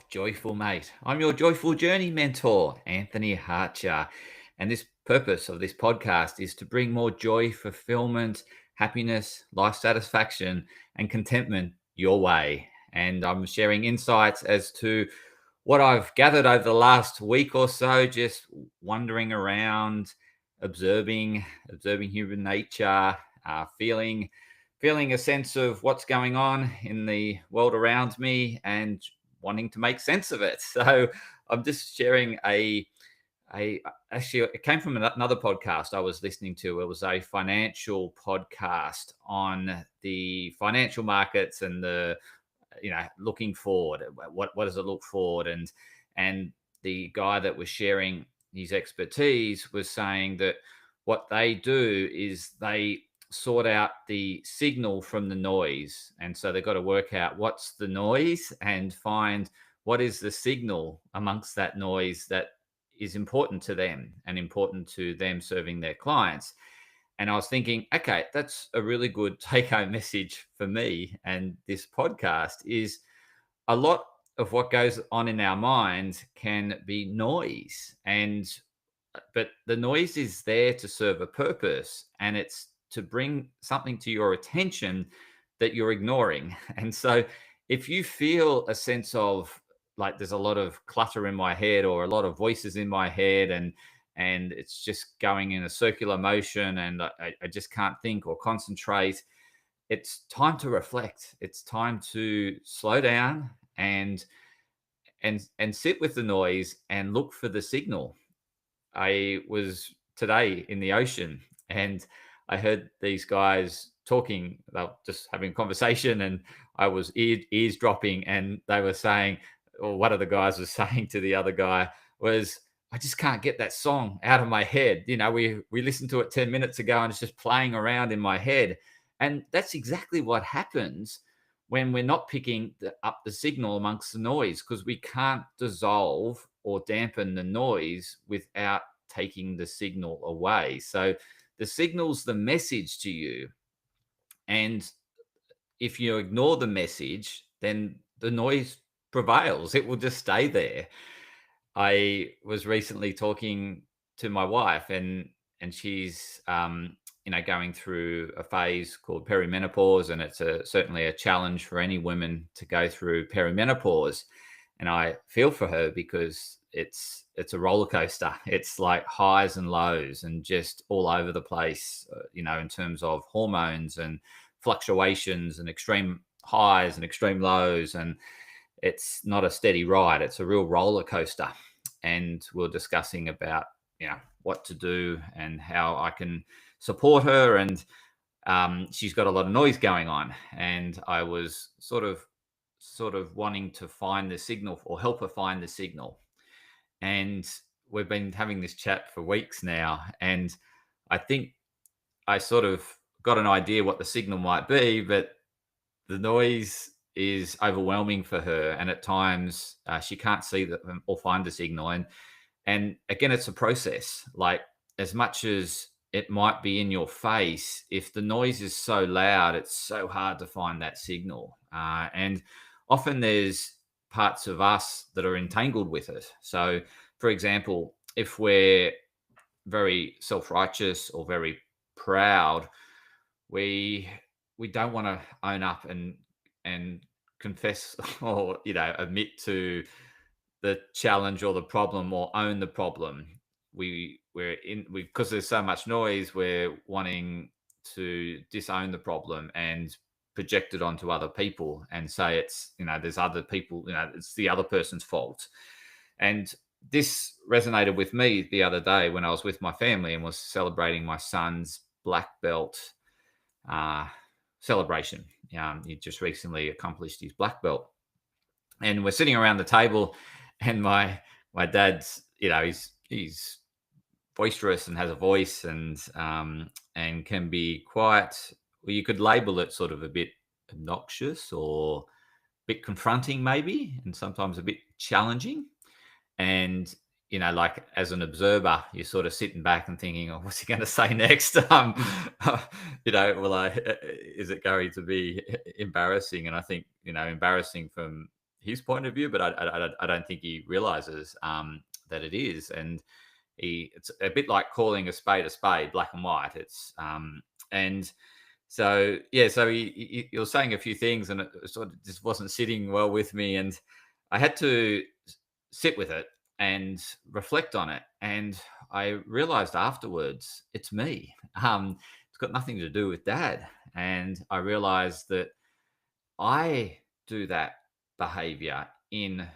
joyful mate. I'm your joyful journey mentor, Anthony Hartcher. And this purpose of this podcast is to bring more joy, fulfillment, happiness, life satisfaction, and contentment your way. And I'm sharing insights as to what I've gathered over the last week or so, just wandering around, observing human nature, feeling a sense of what's going on in the world around me, and wanting to make sense of it. So I'm just sharing a actually it came from another podcast I was listening to. It was a financial podcast on the financial markets and the looking forward. What does it look forward? And the guy that was sharing his expertise was saying that what they do is they sort out the signal from the noise. And so they've got to work out what's the noise and find what is the signal amongst that noise that is important to them and important to them serving their clients. And I was thinking, okay, that's a really good take home message for me. And this podcast is a lot of what goes on in our minds can be noise. But the noise is there to serve a purpose, and it's to bring something to your attention that you're ignoring. And so if you feel a sense of like there's a lot of clutter in my head or a lot of voices in my head, and it's just going in a circular motion, and I just can't think or concentrate, it's time to reflect. It's time to slow down and sit with the noise and look for the signal. I was today in the ocean, and I heard these guys talking. They were just having a conversation, and I was eavesdropping, and they were saying, or one of the guys was saying to the other guy was, I just can't get that song out of my head. We listened to it 10 minutes ago and it's just playing around in my head. And that's exactly what happens when we're not picking up the signal amongst the noise, because we can't dissolve or dampen the noise without taking the signal away. So the signal's the message to you. And if you ignore the message, then the noise prevails. It will just stay there. I was recently talking to my wife, and she's going through a phase called perimenopause, and it's certainly a challenge for any women to go through perimenopause. And I feel for her because it's a roller coaster. It's like highs and lows and just all over the place, in terms of hormones and fluctuations and extreme highs and extreme lows. And it's not a steady ride. It's a real roller coaster. And we're discussing about, what to do and how I can support her. And she's got a lot of noise going on. And I was sort of wanting to find the signal or help her find the signal. And we've been having this chat for weeks now. And I think I sort of got an idea what the signal might be, but the noise is overwhelming for her, and at times she can't see that or find the signal. And again, it's a process. Like, as much as it might be in your face, if the noise is so loud, it's so hard to find that signal. And often there's parts of us that are entangled with it. So, for example, if we're very self-righteous or very proud, we don't want to own up and confess or admit to the challenge or the problem or own the problem. Because there's so much noise, we're wanting to disown the problem and project it onto other people and say it's there's other people, it's the other person's fault. And this resonated with me the other day when I was with my family and was celebrating my son's black belt celebration. He just recently accomplished his black belt, and we're sitting around the table, and my dad's, he's boisterous and has a voice, and can be quite, well, you could label it sort of a bit obnoxious or a bit confronting maybe, and sometimes a bit challenging. And like, as an observer, you're sort of sitting back and thinking, oh, what's he going to say next? Is it going to be embarrassing? And I think, embarrassing from his point of view, but I don't think he realizes that it is. And it's a bit like calling a spade, black and white. And so yeah, so he was saying a few things, and it sort of just wasn't sitting well with me, and I had to sit with it and reflect on it. And I realized afterwards, it's me. It's got nothing to do with Dad. And I realized that I do that behavior in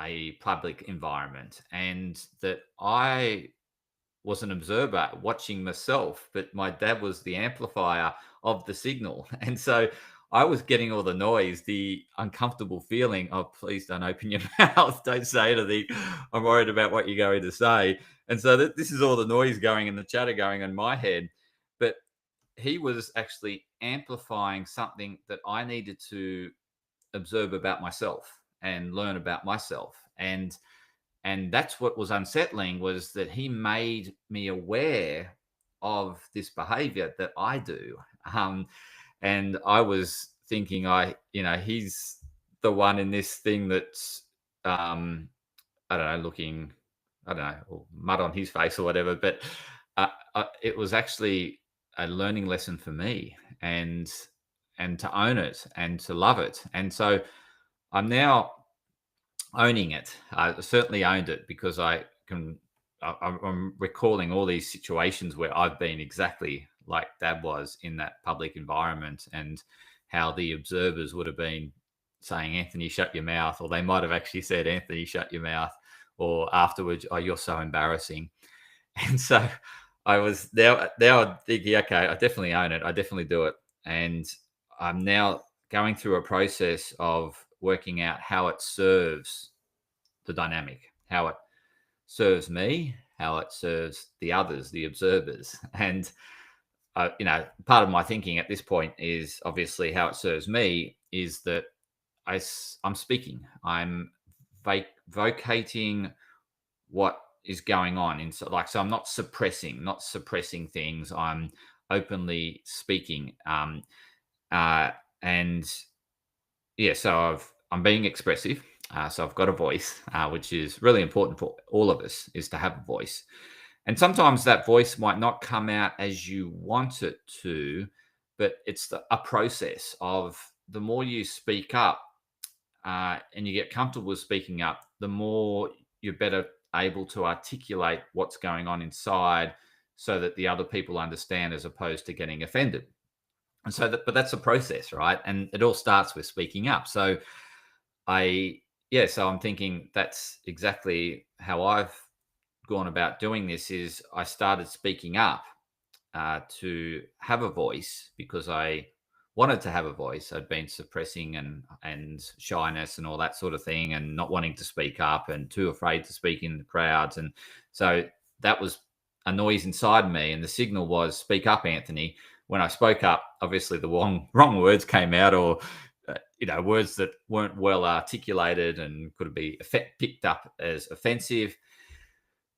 a public environment, and that I was an observer watching myself, but my dad was the amplifier of the signal. And so I was getting all the noise, the uncomfortable feeling of, please don't open your mouth, don't say anything. I'm worried about what you're going to say. And so this is all the noise going and the chatter going in my head. But he was actually amplifying something that I needed to observe about myself and learn about myself. And that's what was unsettling, was that he made me aware of this behavior that I do. And I was thinking, he's the one in this thing that's um I don't know, looking, I don't know, or mud on his face or whatever. But it was actually a learning lesson for me, and to own it and to love it. And so I'm now owning it. I certainly owned it, because I can. I'm recalling all these situations where I've been exactly like Dad was in that public environment, and how the observers would have been saying, "Anthony, shut your mouth," or they might have actually said, "Anthony, shut your mouth," or afterwards, "Oh, you're so embarrassing." And so I was now I'm thinking, okay, I definitely own it. I definitely do it, and I'm now going through a process of working out how it serves the dynamic, how it serves me, how it serves the others, the observers. And part of my thinking at this point is obviously how it serves me is that I'm speaking, I'm vocating what is going on in, so I'm not suppressing things. I'm openly speaking, uh and yeah, so I'm being expressive. So I've got a voice, which is really important for all of us, is to have a voice. And sometimes that voice might not come out as you want it to, but it's a process of, the more you speak up, and you get comfortable with speaking up, the more you're better able to articulate what's going on inside, so that the other people understand, as opposed to getting offended. And so but that's a process, right? And it all starts with speaking up. So I yeah, so I'm thinking that's exactly how I've gone about doing this. Is I started speaking up, to have a voice, because I wanted to have a voice. I'd been suppressing and shyness and all that sort of thing, and not wanting to speak up, and too afraid to speak in the crowds. And so that was a noise inside me, and the signal was, speak up, Anthony. When I spoke up, obviously the wrong words came out, or words that weren't well articulated and could be picked up as offensive.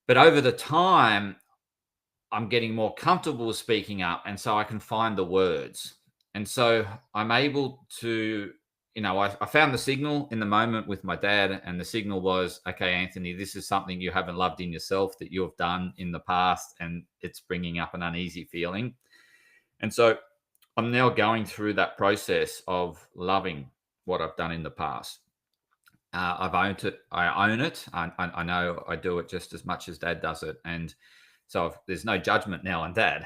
But over the time, I'm getting more comfortable with speaking up, and so I can find the words. And so I'm able to, I found the signal in the moment with my dad, and the signal was, okay, Anthony, this is something you haven't loved in yourself, that you've done in the past, and it's bringing up an uneasy feeling. And so I'm now going through that process of loving what I've done in the past. I've owned it. I own it. I know I do it just as much as Dad does it, and so there's no judgment now on Dad.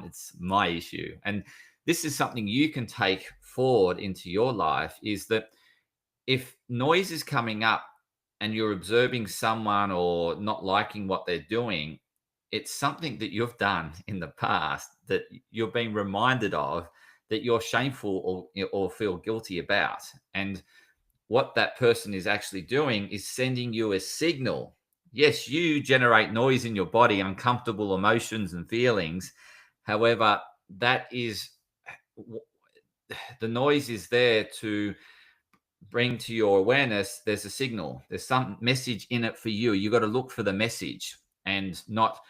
It's my issue, and this is something you can take forward into your life. Is that if noise is coming up and you're observing someone or not liking what they're doing, it's something that you've done in the past that you're being reminded of, that you're shameful or feel guilty about. And what that person is actually doing is sending you a signal. Yes, you generate noise in your body, uncomfortable emotions and feelings. However, that is the noise is there to bring to your awareness, there's a signal, there's some message in it for you. You got to look for the message, and not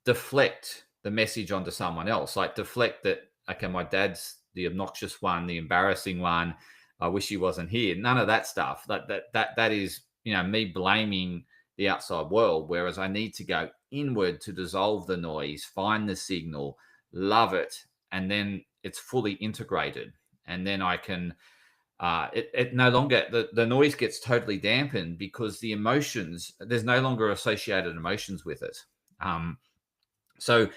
deflect the message onto someone else. Like deflect that, okay, my dad's the obnoxious one, the embarrassing one, I wish he wasn't here. None of that stuff. That is, me blaming the outside world. Whereas I need to go inward to dissolve the noise, find the signal, love it, and then it's fully integrated. And then I can it no longer the noise gets totally dampened because the emotions, there's no longer associated emotions with it. Um, so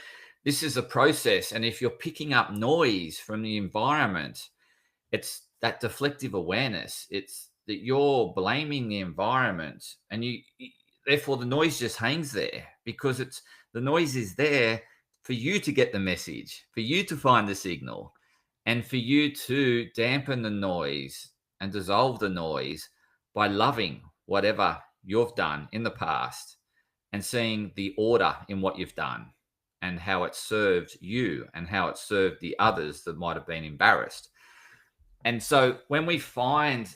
this is a process, and if you're picking up noise from the environment, it's that deflective awareness. It's that you're blaming the environment, and therefore the noise just hangs there because it's the noise is there for you to get the message, for you to find the signal, and for you to dampen the noise and dissolve the noise by loving whatever you've done in the past and seeing the order in what you've done and how it served you and how it served the others that might have been embarrassed. And so when we find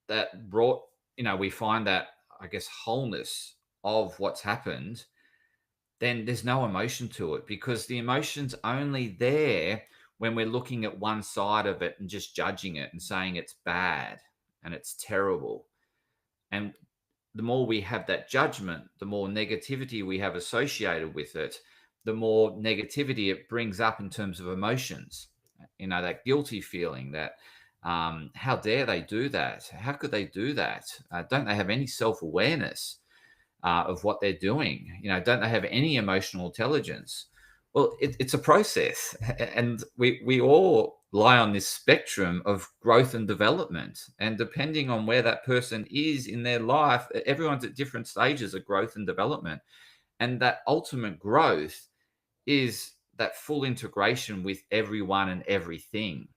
that we find that, I guess, wholeness of what's happened, then there's no emotion to it because the emotion's only there when we're looking at one side of it and just judging it and saying it's bad and it's terrible. And the more we have that judgment, the more negativity we have associated with it, the more negativity it brings up in terms of emotions. That guilty feeling that, how dare they do that? How could they do that? Don't they have any self-awareness of what they're doing? Don't they have any emotional intelligence? Well, it's a process, and we all lie on this spectrum of growth and development. And depending on where that person is in their life, everyone's at different stages of growth and development. And that ultimate growth is that full integration with everyone and everything,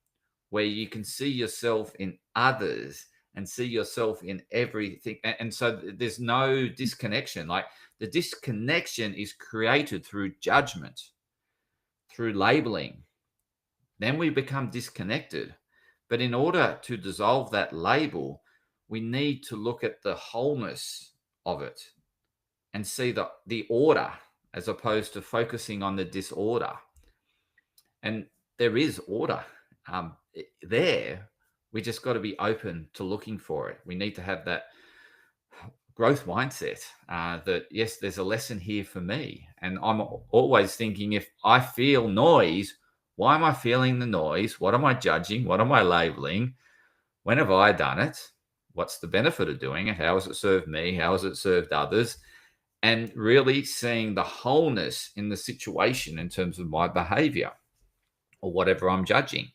where you can see yourself in others and see yourself in everything. And so there's no disconnection. Like the disconnection is created through judgment, through labeling. Then we become disconnected. But in order to dissolve that label, we need to look at the wholeness of it and see the order as opposed to focusing on the disorder. And there is order there. We just got to be open to looking for it. We need to have that growth mindset that, yes, there's a lesson here for me. And I'm always thinking, if I feel noise, why am I feeling the noise? What am I judging? What am I labeling? When have I done it? What's the benefit of doing it? How has it served me? How has it served others? And really seeing the wholeness in the situation in terms of my behavior or whatever I'm judging.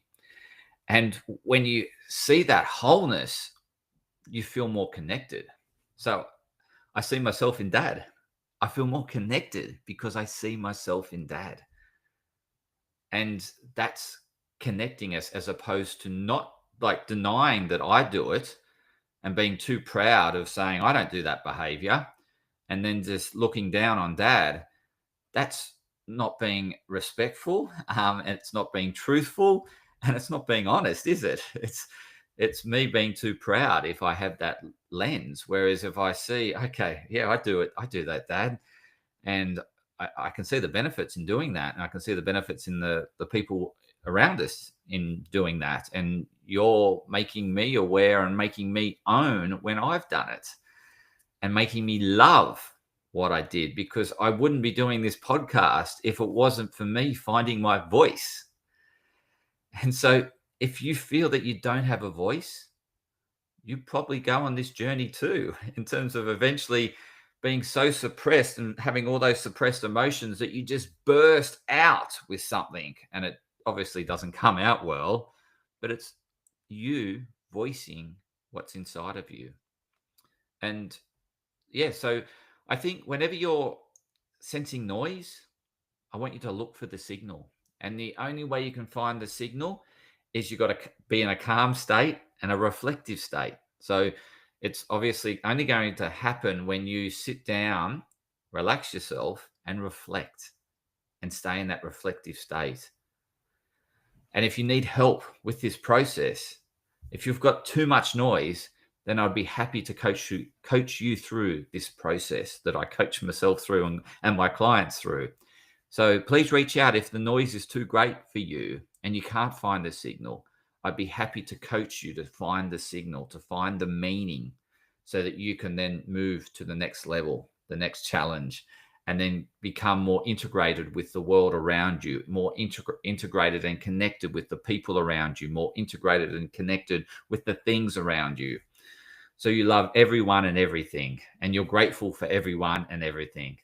And when you see that wholeness, you feel more connected. So I see myself in Dad. I feel more connected because I see myself in Dad. And that's connecting us as opposed to not like denying that I do it and being too proud of saying I don't do that behavior and then just looking down on Dad. That's not being respectful. It's not being truthful, and it's not being honest, is it? It's me being too proud if I have that lens. Whereas if I see, okay, yeah, I do it. I do that, Dad. And I can see the benefits in doing that. And I can see the benefits in the people around us in doing that. And you're making me aware and making me own when I've done it and making me love what I did, because I wouldn't be doing this podcast if it wasn't for me finding my voice. And so if you feel that you don't have a voice, you probably go on this journey too, in terms of eventually being so suppressed and having all those suppressed emotions that you just burst out with something. And it obviously doesn't come out well, but it's you voicing what's inside of you. And yeah, so I think whenever you're sensing noise, I want you to look for the signal. And the only way you can find the signal is you've got to be in a calm state and a reflective state. So it's obviously only going to happen when you sit down, relax yourself, and reflect and stay in that reflective state. And if you need help with this process, if you've got too much noise, then I'd be happy to coach you through this process that I coach myself through and my clients through. So please reach out if the noise is too great for you and you can't find the signal. I'd be happy to coach you to find the signal, to find the meaning, so that you can then move to the next level, the next challenge, and then become more integrated with the world around you, more integrated and connected with the people around you, more integrated and connected with the things around you. So you love everyone and everything, and you're grateful for everyone and everything.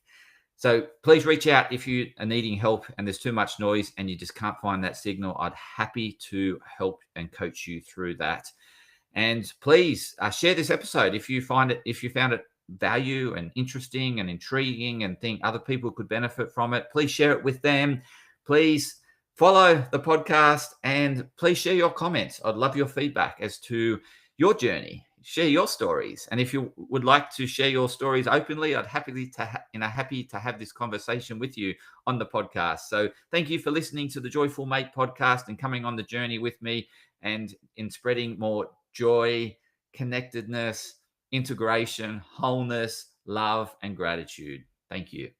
So please reach out if you are needing help and there's too much noise and you just can't find that signal. I'd happy to help and coach you through that. And please share this episode if you found it value and interesting and intriguing and think other people could benefit from it. Please share it with them. Please follow the podcast and please share your comments. I'd love your feedback as to your journey. Share your stories, and if you would like to share your stories openly, I'd happy to have this conversation with you on the podcast. So thank you for listening to the Joyful Mate podcast and coming on the journey with me and in spreading more joy, connectedness, integration, wholeness, love, and gratitude. Thank you.